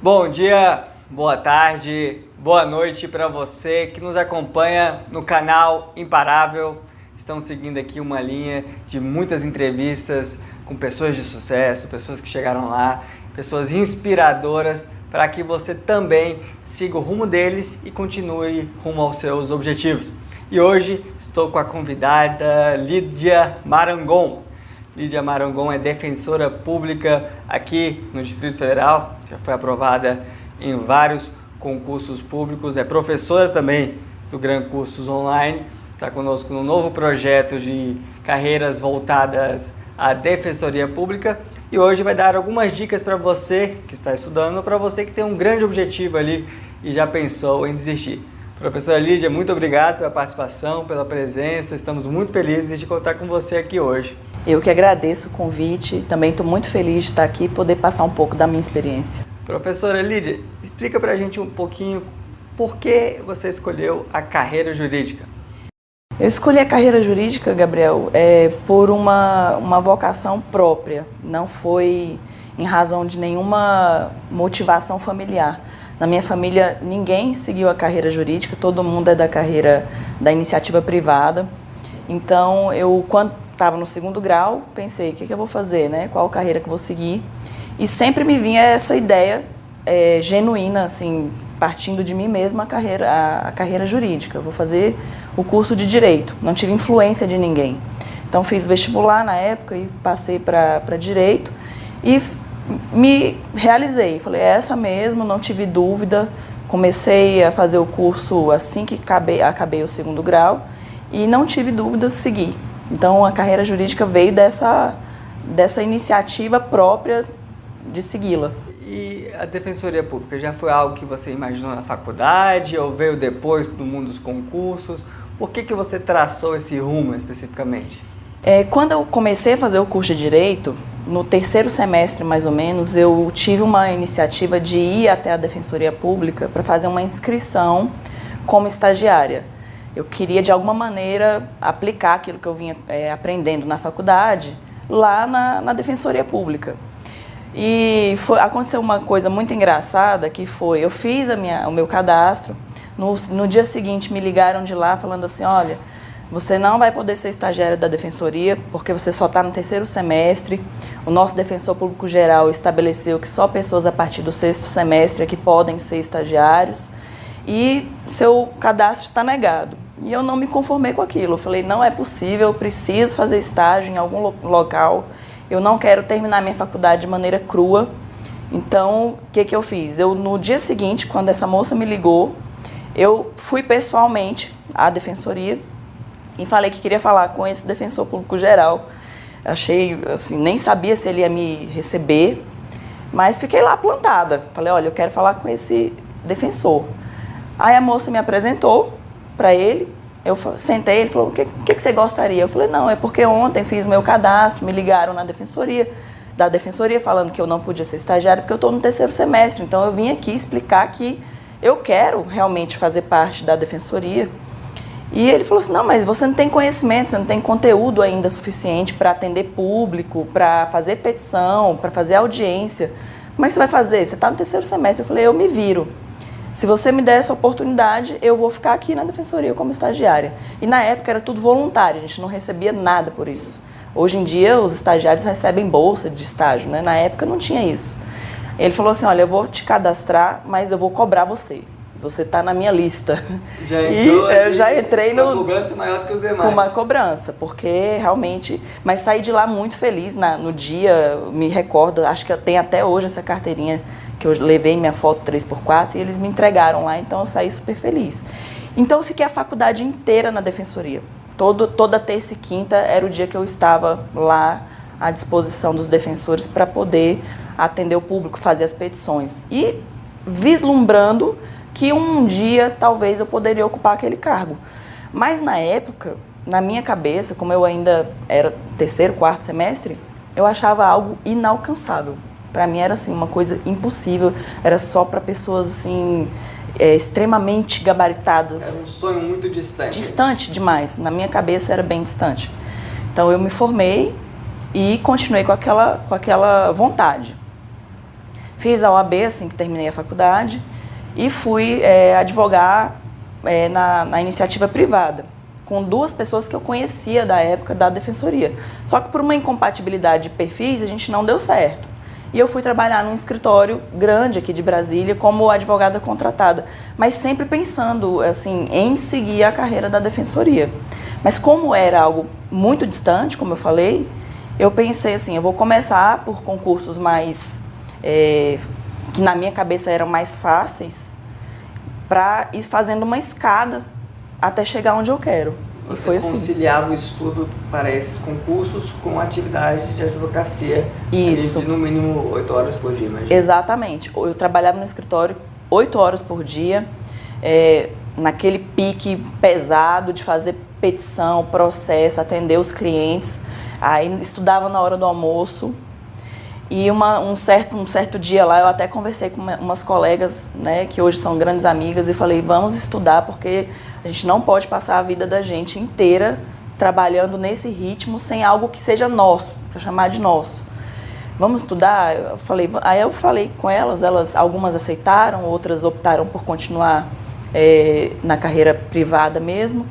Bom dia, boa tarde, boa noite para você que nos acompanha no canal Imparável. Estamos seguindo aqui uma linha de muitas entrevistas com pessoas de sucesso, pessoas que chegaram lá, pessoas inspiradoras para que você também siga o rumo deles e continue rumo aos seus objetivos. E hoje estou com a convidada Lídia Marangon. Lídia Marangon é defensora pública aqui no Distrito Federal, já foi aprovada em vários concursos públicos, é professora também do Gran Cursos Online, está conosco no novo projeto de carreiras voltadas à defensoria pública e hoje vai dar algumas dicas para você que está estudando, para você que tem um grande objetivo ali e já pensou em desistir. Professora Lídia, muito obrigado pela participação, pela presença, estamos muito felizes de contar com você aqui hoje. Eu que agradeço o convite, também estou muito feliz de estar aqui e poder passar um pouco da minha experiência. Professora Lídia, explica pra gente um pouquinho por que você escolheu a carreira jurídica. Eu escolhi a carreira jurídica, Gabriel, por uma vocação própria, não foi em razão de nenhuma motivação familiar. Na minha família, ninguém seguiu a carreira jurídica, todo mundo é da carreira da iniciativa privada. Então, eu, quando estava no segundo grau, pensei, o que eu vou fazer, né? Qual carreira que eu vou seguir? E sempre me vinha essa ideia genuína, assim, partindo de mim mesma, a carreira jurídica. Eu vou fazer o curso de Direito, não tive influência de ninguém. Então, fiz vestibular na época e passei para Direito e me realizei. Falei, é essa mesmo, não tive dúvida. Comecei a fazer o curso assim que acabei o segundo grau e não tive dúvida de seguir. Então, a carreira jurídica veio dessa iniciativa própria de segui-la. E a defensoria pública já foi algo que você imaginou na faculdade ou veio depois do mundo dos concursos? Por que você traçou esse rumo especificamente? Quando eu comecei a fazer o curso de Direito, no terceiro semestre mais ou menos, eu tive uma iniciativa de ir até a defensoria pública para fazer uma inscrição como estagiária. Eu queria, de alguma maneira, aplicar aquilo que eu vinha aprendendo na faculdade lá na defensoria pública. E aconteceu uma coisa muito engraçada, que foi, eu fiz o meu cadastro, no dia seguinte me ligaram de lá falando assim, olha, você não vai poder ser estagiário da defensoria, porque você só está no terceiro semestre, o nosso defensor público geral estabeleceu que só pessoas a partir do sexto semestre é que podem ser estagiários, e seu cadastro está negado. E eu não me conformei com aquilo, eu falei, não é possível, eu preciso fazer estágio em algum local, eu não quero terminar minha faculdade de maneira crua. Então, o que eu fiz? No dia seguinte, quando essa moça me ligou, eu fui pessoalmente à defensoria e falei que queria falar com esse defensor público geral. Achei, assim, nem sabia se ele ia me receber, mas fiquei lá plantada. Falei, olha, eu quero falar com esse defensor. Aí a moça me apresentou para ele, eu sentei, ele falou, o que você gostaria? Eu falei, não, é porque ontem fiz meu cadastro, me ligaram da defensoria falando que eu não podia ser estagiário porque eu estou no terceiro semestre, então eu vim aqui explicar que eu quero realmente fazer parte da defensoria. E ele falou assim, não, mas você não tem conhecimento, você não tem conteúdo ainda suficiente para atender público, para fazer petição, para fazer audiência. Como é que você vai fazer? Você está no terceiro semestre. Eu falei, eu me viro. Se você me der essa oportunidade, eu vou ficar aqui na defensoria como estagiária. E na época era tudo voluntário, a gente não recebia nada por isso. Hoje em dia os estagiários recebem bolsa de estágio, né? Na época não tinha isso. Ele falou assim, olha, eu vou te cadastrar, mas eu vou cobrar você. Você está na minha lista. Eu já entrei com uma cobrança maior do que os demais. Com uma cobrança, porque realmente... Mas saí de lá muito feliz no dia, me recordo, acho que eu tenho até hoje essa carteirinha que eu levei minha foto 3x4 e eles me entregaram lá, então eu saí super feliz. Então eu fiquei a faculdade inteira na defensoria. Toda terça e quinta era o dia que eu estava lá à disposição dos defensores para poder atender o público, fazer as petições. E vislumbrando que um dia talvez eu poderia ocupar aquele cargo. Mas na época, na minha cabeça, como eu ainda era terceiro, quarto semestre, eu achava algo inalcançável. Para mim era assim, uma coisa impossível, era só para pessoas assim, extremamente gabaritadas. Era um sonho muito distante. Distante demais, na minha cabeça era bem distante. Então eu me formei e continuei com aquela vontade. Fiz a OAB assim que terminei a faculdade e fui advogar na iniciativa privada, com 2 pessoas que eu conhecia da época da defensoria. Só que por uma incompatibilidade de perfis, a gente não deu certo. E eu fui trabalhar num escritório grande aqui de Brasília como advogada contratada, mas sempre pensando assim em seguir a carreira da defensoria. Mas como era algo muito distante, como eu falei, eu pensei assim, eu vou começar por concursos mais que na minha cabeça eram mais fáceis, para ir fazendo uma escada até chegar onde eu quero. Você e foi assim. conciliava o estudo para esses concursos com a atividade de advocacia. Isso. De no mínimo 8 horas por dia, imagina. Exatamente. Eu trabalhava no escritório 8 horas por dia, naquele pique pesado de fazer petição, processo, atender os clientes. Aí estudava na hora do almoço. E um certo dia lá, eu até conversei com umas colegas, né, que hoje são grandes amigas, e falei, vamos estudar, porque a gente não pode passar a vida da gente inteira trabalhando nesse ritmo sem algo que seja nosso, para chamar de nosso. Vamos estudar? Aí eu falei com elas, algumas aceitaram, outras optaram por continuar na carreira privada mesmo,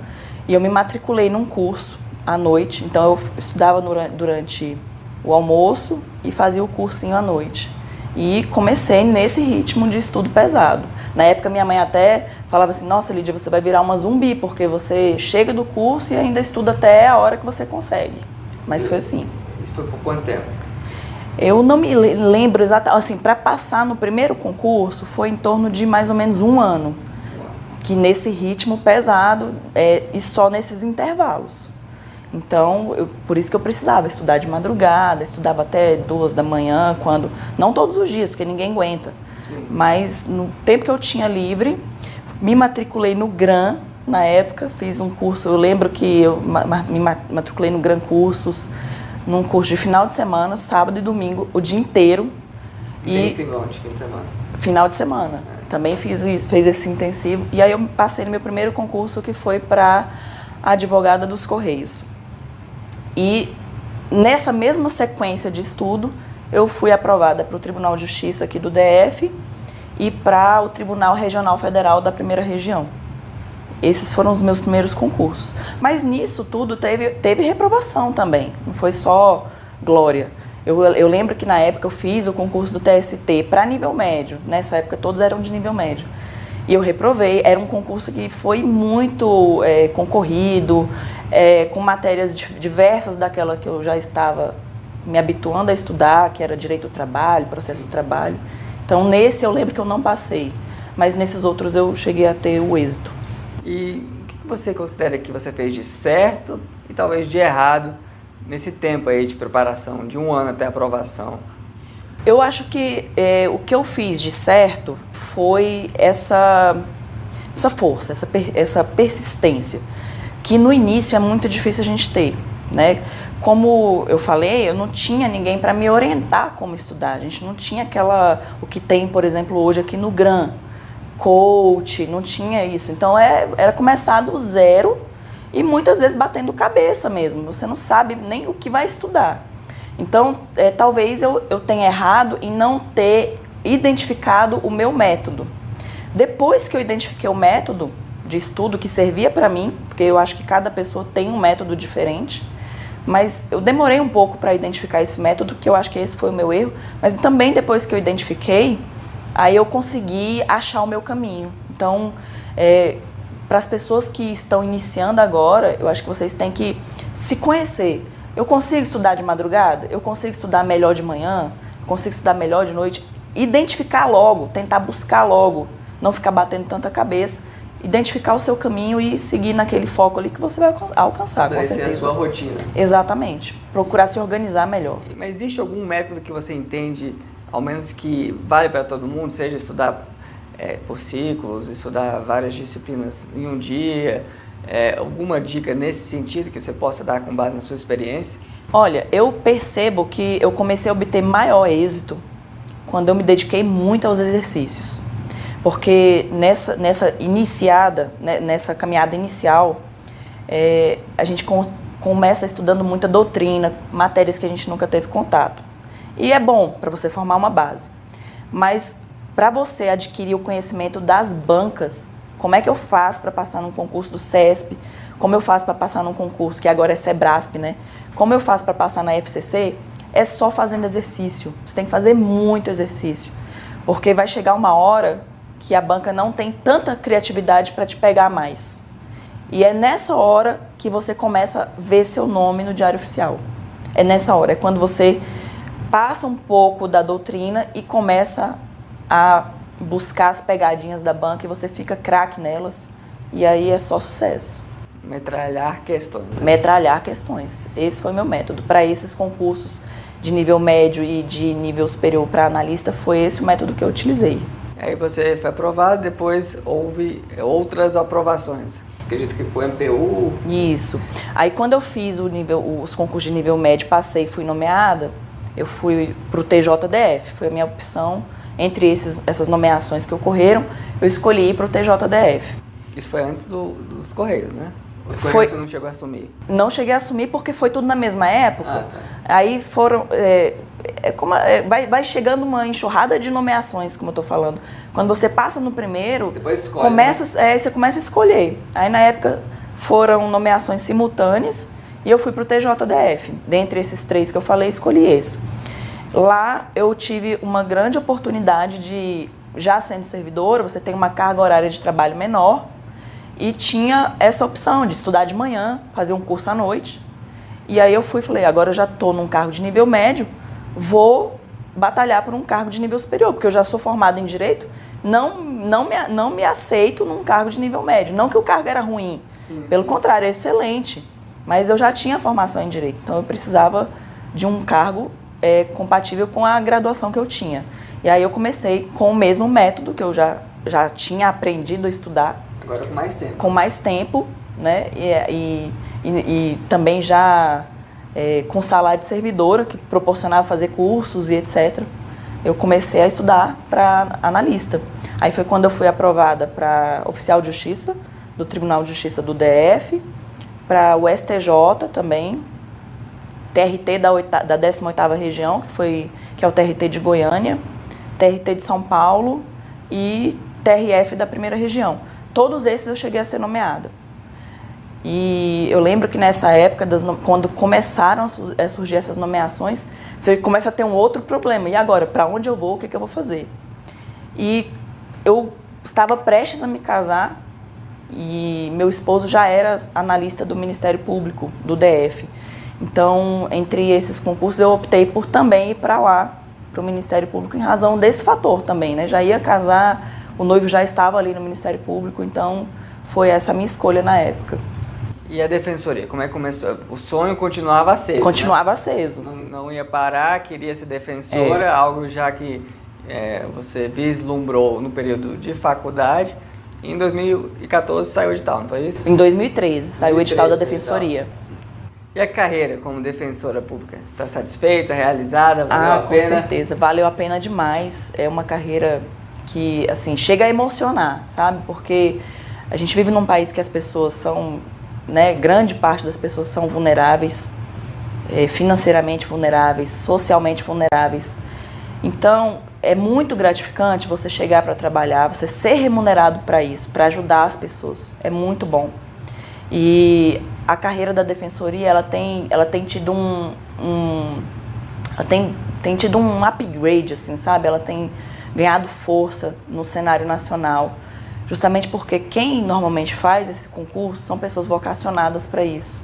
e eu me matriculei num curso à noite, então eu estudava durante o almoço e fazia o cursinho à noite. E comecei nesse ritmo de estudo pesado. Na época, minha mãe até falava assim, nossa, Lídia, você vai virar uma zumbi, porque você chega do curso e ainda estuda até a hora que você consegue. Mas foi assim. Isso foi por quanto tempo? Eu não me lembro exatamente, assim, para passar no primeiro concurso foi em torno de mais ou menos 1 ano, que nesse ritmo pesado e só nesses intervalos. Então, por isso que eu precisava estudar de madrugada, estudava até 2 da manhã, não todos os dias, porque ninguém aguenta. Sim. Mas no tempo que eu tinha livre, me matriculei no GRAN, na época, fiz um curso, eu lembro que eu me matriculei no GRAN Cursos, num curso de final de semana, sábado e domingo, o dia inteiro. Bem simplão, de fim de semana. Final de semana. Também fiz esse intensivo. E aí eu passei no meu primeiro concurso, que foi para advogada dos Correios. E nessa mesma sequência de estudo, eu fui aprovada para o Tribunal de Justiça aqui do DF e para o Tribunal Regional Federal da Primeira Região. Esses foram os meus primeiros concursos. Mas nisso tudo teve reprovação também, não foi só glória. Eu lembro que na época eu fiz o concurso do TST para nível médio, nessa época todos eram de nível médio. E eu reprovei, era um concurso que foi muito concorrido, com matérias diversas daquela que eu já estava me habituando a estudar, que era direito do trabalho, processo do trabalho. Então nesse eu lembro que eu não passei, mas nesses outros eu cheguei a ter o êxito. E o que você considera que você fez de certo e talvez de errado nesse tempo aí de preparação, de 1 ano até a aprovação? Eu acho que o que eu fiz de certo foi essa força, essa persistência, que no início é muito difícil a gente ter, né? Como eu falei, eu não tinha ninguém para me orientar como estudar. A gente não tinha o que tem, por exemplo, hoje aqui no GRAN, coach, não tinha isso. Então era começar do zero e muitas vezes batendo cabeça mesmo. Você não sabe nem o que vai estudar. Então, talvez eu tenha errado em não ter identificado o meu método. Depois que eu identifiquei o método de estudo que servia para mim, porque eu acho que cada pessoa tem um método diferente, mas eu demorei um pouco para identificar esse método, que eu acho que esse foi o meu erro, mas também depois que eu identifiquei, aí eu consegui achar o meu caminho. Então, para as pessoas que estão iniciando agora, eu acho que vocês têm que se conhecer. Eu consigo estudar de madrugada? Eu consigo estudar melhor de manhã? Eu consigo estudar melhor de noite? Identificar logo, tentar buscar logo, não ficar batendo tanta cabeça, identificar o seu caminho e seguir naquele foco ali que você vai alcançar, com certeza. A sua rotina. Exatamente. Procurar se organizar melhor. Mas existe algum método que você entende, ao menos que vale para todo mundo, seja estudar por ciclos, estudar várias disciplinas em um dia? Alguma dica nesse sentido que você possa dar com base na sua experiência? Olha, eu percebo que eu comecei a obter maior êxito quando eu me dediquei muito aos exercícios. Porque nessa caminhada inicial, a gente começa estudando muita doutrina, matérias que a gente nunca teve contato. E é bom para você formar uma base. Mas para você adquirir o conhecimento das bancas, como é que eu faço para passar num concurso do CESP? Como eu faço para passar num concurso que agora é Sebrasp, né? Como eu faço para passar na FCC? É só fazendo exercício. Você tem que fazer muito exercício. Porque vai chegar uma hora que a banca não tem tanta criatividade para te pegar mais. E é nessa hora que você começa a ver seu nome no Diário Oficial. É nessa hora, é quando você passa um pouco da doutrina e começa a buscar as pegadinhas da banca e você fica craque nelas. E aí é só sucesso. Metralhar questões. Metralhar questões. Esse foi meu método. Para esses concursos de nível médio e de nível superior para analista, foi esse o método que eu utilizei. Aí você foi aprovado, depois houve outras aprovações. Acredito que por MPU. Isso. Aí quando eu fiz os concursos de nível médio, passei e fui nomeada, eu fui para o TJDF. Foi a minha opção. Entre essas nomeações que ocorreram, eu escolhi ir para o TJDF. Isso foi antes dos Correios, né? Os Correios você não chegou a assumir? Não cheguei a assumir porque foi tudo na mesma época. Tá. Aí foram... vai chegando uma enxurrada de nomeações, como eu estou falando. Quando você passa no primeiro, depois escolhe, né? Você começa a escolher. Aí na época foram nomeações simultâneas e eu fui para o TJDF. Dentre esses 3 que eu falei, escolhi esse. Lá eu tive uma grande oportunidade de, já sendo servidora, você tem uma carga horária de trabalho menor e tinha essa opção de estudar de manhã, fazer um curso à noite. E aí eu falei, agora eu já estou num cargo de nível médio, vou batalhar por um cargo de nível superior, porque eu já sou formado em Direito, não me aceito num cargo de nível médio. Não que o cargo era ruim, pelo contrário, é excelente, mas eu já tinha formação em Direito, então eu precisava de um cargo compatível com a graduação que eu tinha. E aí eu comecei com o mesmo método que eu já tinha aprendido a estudar. Agora com mais tempo. Com mais tempo, né? E também já com salário de servidora, que proporcionava fazer cursos e etc. Eu comecei a estudar para analista. Aí foi quando eu fui aprovada para oficial de justiça, do Tribunal de Justiça do DF, para o STJ também, TRT da 18ª região, que é o TRT de Goiânia, TRT de São Paulo e TRF da 1ª região. Todos esses eu cheguei a ser nomeada. E eu lembro que nessa época, quando começaram a surgir essas nomeações, você começa a ter um outro problema. E agora, para onde eu vou, o que eu vou fazer? E eu estava prestes a me casar e meu esposo já era analista do Ministério Público, do DF. Então, entre esses concursos, eu optei por também ir para lá, para o Ministério Público, em razão desse fator também, né? Já ia casar, o noivo já estava ali no Ministério Público, então foi essa a minha escolha na época. E a defensoria, como é que começou? O sonho continuava aceso, Continuava né? aceso. Não ia parar, queria ser defensora, algo já que você vislumbrou no período de faculdade. E em 2014 saiu o edital, não foi isso? Em 2013 saiu o edital da defensoria. E a carreira como defensora pública? Você está satisfeita, realizada? Valeu a pena? Com certeza, valeu a pena demais. É uma carreira que, assim, chega a emocionar, sabe? Porque a gente vive num país que as pessoas são, né, grande parte das pessoas são vulneráveis, financeiramente vulneráveis, socialmente vulneráveis. Então, é muito gratificante você chegar para trabalhar, você ser remunerado para isso, para ajudar as pessoas. É muito bom. E a carreira da defensoria, ela tem tido tem tido um upgrade, assim, sabe? Ela tem ganhado força no cenário nacional, justamente porque quem normalmente faz esse concurso são pessoas vocacionadas para isso.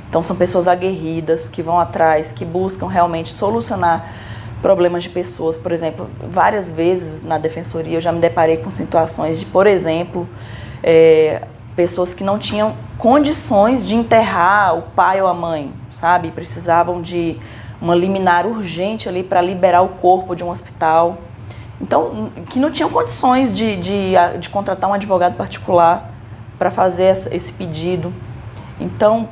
Então, são pessoas aguerridas, que vão atrás, que buscam realmente solucionar problemas de pessoas. Por exemplo, várias vezes na defensoria eu já me deparei com situações de, por exemplo, pessoas que não tinham condições de enterrar o pai ou a mãe, sabe? Precisavam de uma liminar urgente ali para liberar o corpo de um hospital. Então, que não tinham condições de contratar um advogado particular para fazer esse pedido. Então,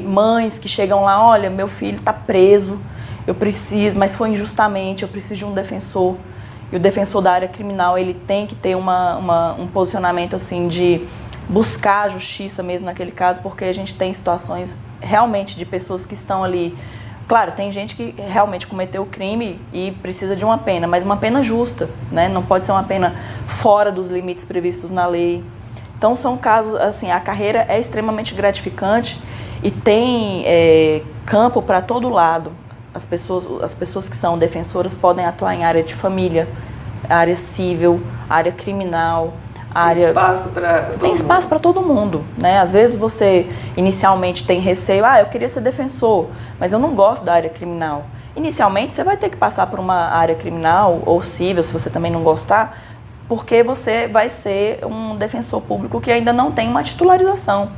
mães que chegam lá, olha, meu filho está preso, eu preciso, mas foi injustamente, eu preciso de um defensor. E o defensor da área criminal, ele tem que ter um posicionamento assim de buscar a justiça mesmo naquele caso, porque a gente tem situações realmente de pessoas que estão ali Claro, tem gente que realmente cometeu o crime e precisa de uma pena, mas uma pena justa, né? Não pode ser uma pena fora dos limites previstos na lei. Então, são casos, assim, a carreira é extremamente gratificante e tem campo para todo lado. As pessoas que são defensoras podem atuar em área de família, área civil, área criminal, área... Tem espaço para todo mundo, né? Às vezes você inicialmente tem receio, eu queria ser defensor, mas eu não gosto da área criminal. Inicialmente você vai ter que passar por uma área criminal ou civil, se você também não gostar, porque você vai ser um defensor público que ainda não tem uma titularização.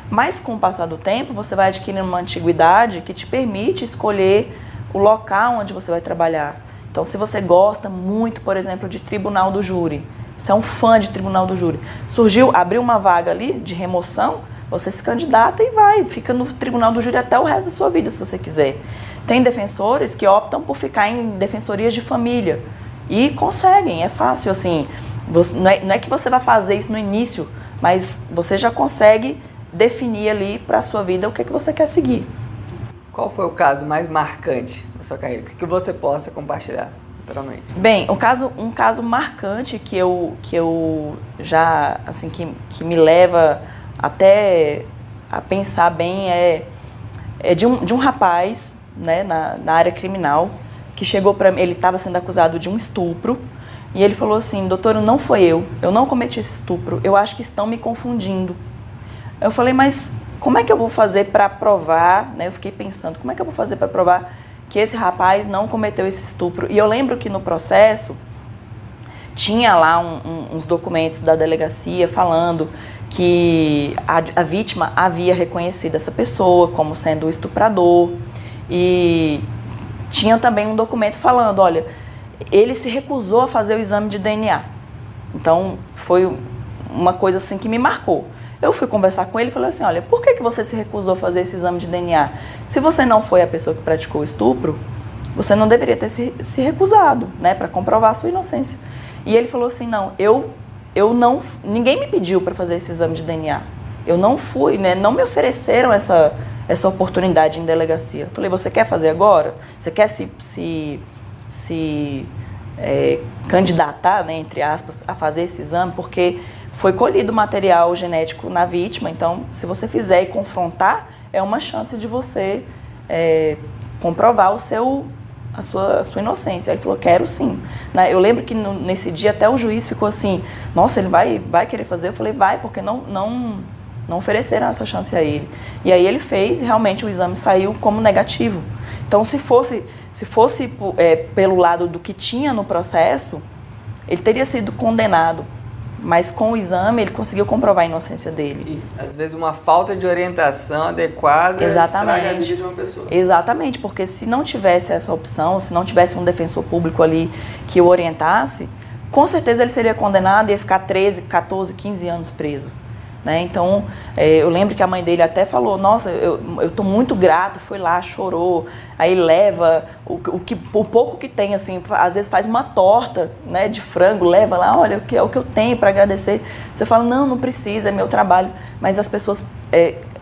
Mas com o passar do tempo, você vai adquirindo uma antiguidade que te permite escolher o local onde você vai trabalhar. Então, se você gosta muito, por exemplo, de tribunal do júri, você é um fã de tribunal do júri, abriu uma vaga ali de remoção, você se candidata e fica no tribunal do júri até o resto da sua vida, se você quiser. Tem defensores que optam por ficar em defensorias de família e conseguem, é fácil, assim, não é que você vai fazer isso no início, mas você já consegue definir ali para a sua vida o que você quer seguir. Qual foi o caso mais marcante da sua carreira? Que você possa compartilhar, naturalmente. Bem, um caso marcante que eu já, assim, que me leva até a pensar bem é de um rapaz, né, na área criminal, que chegou para mim, ele estava sendo acusado de um estupro, e ele falou assim: doutora, não foi eu não cometi esse estupro, eu acho que estão me confundindo. Eu falei, mas como é que eu vou fazer para provar, né? Eu fiquei pensando, como é que eu vou fazer para provar que esse rapaz não cometeu esse estupro? E eu lembro que no processo tinha lá uns documentos da delegacia falando que a vítima havia reconhecido essa pessoa como sendo o estuprador, e tinha também um documento falando, olha, ele se recusou a fazer o exame de DNA. Então, foi uma coisa assim que me marcou. Eu fui conversar com ele e falei assim, olha, por que você se recusou a fazer esse exame de DNA? Se você não foi a pessoa que praticou o estupro, você não deveria ter se recusado, né, para comprovar a sua inocência. E ele falou assim, não, ninguém me pediu para fazer esse exame de DNA. Eu não fui, né, não me ofereceram essa oportunidade em delegacia. Eu falei, você quer fazer agora? Você quer se candidatar, né, entre aspas, a fazer esse exame? Porque foi colhido material genético na vítima, então, se você fizer e confrontar, é uma chance de você comprovar a sua inocência. Ele falou, quero sim. Eu lembro que nesse dia até o juiz ficou assim, nossa, ele vai querer fazer? Eu falei, vai, porque não ofereceram essa chance a ele. E aí ele fez e realmente o exame saiu como negativo. Então, se fosse pelo lado do que tinha no processo, ele teria sido condenado. Mas com o exame ele conseguiu comprovar a inocência dele. E, às vezes uma falta de orientação adequada estraga a vida de uma pessoa. Exatamente, porque se não tivesse essa opção, se não tivesse um defensor público ali que o orientasse, com certeza ele seria condenado e ia ficar 13, 14, 15 anos preso. Né? Então, eu lembro que a mãe dele até falou, nossa, eu estou muito grata, foi lá, chorou, aí leva o pouco que tem, assim, às vezes faz uma torta, né, de frango, leva lá, olha, é o que eu tenho para agradecer. Você fala, não precisa, é meu trabalho, mas as pessoas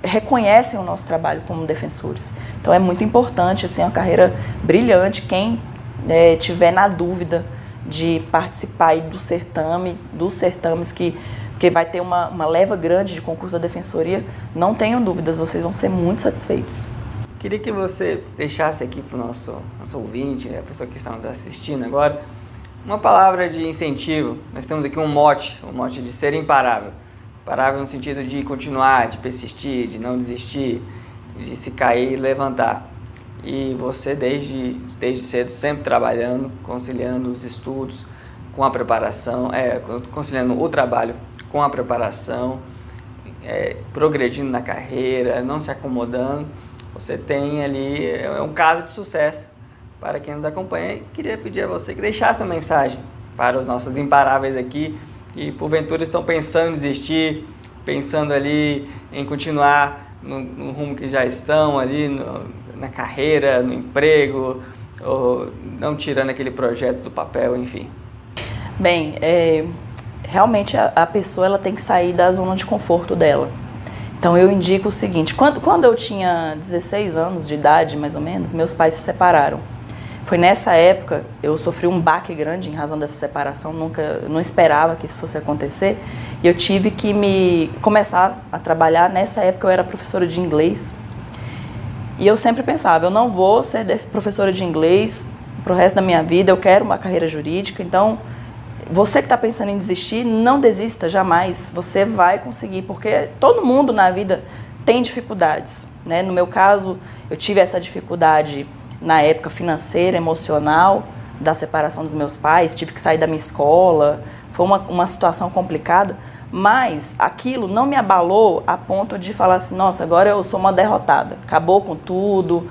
reconhecem o nosso trabalho como defensores. Então é muito importante, assim, uma carreira brilhante. Quem tiver na dúvida de participar aí dos certames porque vai ter uma leva grande de concurso da defensoria, não tenham dúvidas, vocês vão ser muito satisfeitos. Queria que você deixasse aqui para o nosso ouvinte, a pessoa que está nos assistindo agora, uma palavra de incentivo. Nós temos aqui um mote de ser imparável. Imparável no sentido de continuar, de persistir, de não desistir, de se cair e levantar. E você, desde cedo, sempre trabalhando, conciliando os estudos com a preparação, conciliando o trabalho com a preparação, progredindo na carreira, não se acomodando. Você tem ali um caso de sucesso para quem nos acompanha. E queria pedir a você que deixasse uma mensagem para os nossos imparáveis aqui que porventura estão pensando em desistir, pensando ali em continuar no rumo que já estão ali, na carreira, no emprego, ou não tirando aquele projeto do papel, enfim. Bem, realmente a pessoa ela tem que sair da zona de conforto dela. Então eu indico o seguinte, quando eu tinha 16 anos de idade, mais ou menos, meus pais se separaram. Foi nessa época, eu sofri um baque grande em razão dessa separação, não esperava que isso fosse acontecer, e eu tive que começar a trabalhar. Nessa época eu era professora de inglês, e eu sempre pensava, eu não vou ser professora de inglês pro resto da minha vida, eu quero uma carreira jurídica. Então, você que está pensando em desistir, não desista jamais, você vai conseguir, porque todo mundo na vida tem dificuldades, né? No meu caso, eu tive essa dificuldade na época financeira, emocional, da separação dos meus pais, tive que sair da minha escola, foi uma situação complicada, mas aquilo não me abalou a ponto de falar assim, nossa, agora eu sou uma derrotada, acabou com tudo,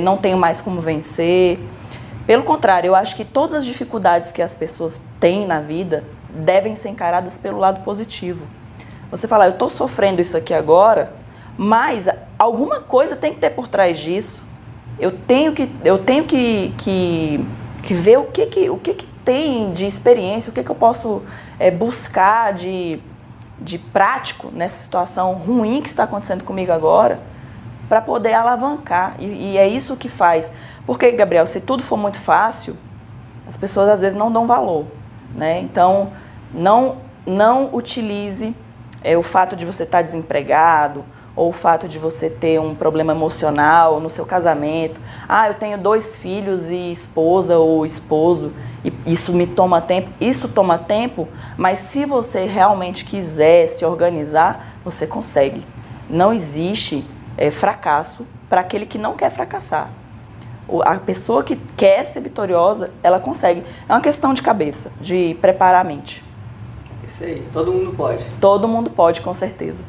não tenho mais como vencer. Pelo contrário, eu acho que todas as dificuldades que as pessoas têm na vida devem ser encaradas pelo lado positivo. Você fala, eu estou sofrendo isso aqui agora, mas alguma coisa tem que ter por trás disso. Eu tenho que ver o que tem de experiência, o que eu posso buscar de prático nessa situação ruim que está acontecendo comigo agora, para poder alavancar. E é isso que faz. Porque, Gabriel, se tudo for muito fácil, as pessoas às vezes não dão valor, né? Então, não utilize o fato de você estar desempregado, ou o fato de você ter um problema emocional no seu casamento. Ah, eu tenho 2 filhos e esposa ou esposo, e isso me toma tempo. Isso toma tempo, mas se você realmente quiser se organizar, você consegue. Não existe fracasso para aquele que não quer fracassar. A pessoa que quer ser vitoriosa, ela consegue. É uma questão de cabeça, de preparar a mente. Isso aí, todo mundo pode. Todo mundo pode, com certeza.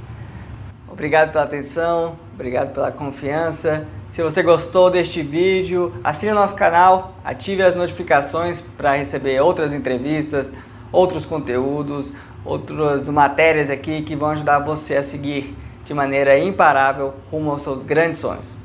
Obrigado pela atenção, obrigado pela confiança. Se você gostou deste vídeo, assine o nosso canal, ative as notificações para receber outras entrevistas, outros conteúdos, outras matérias aqui que vão ajudar você a seguir de maneira imparável rumo aos seus grandes sonhos.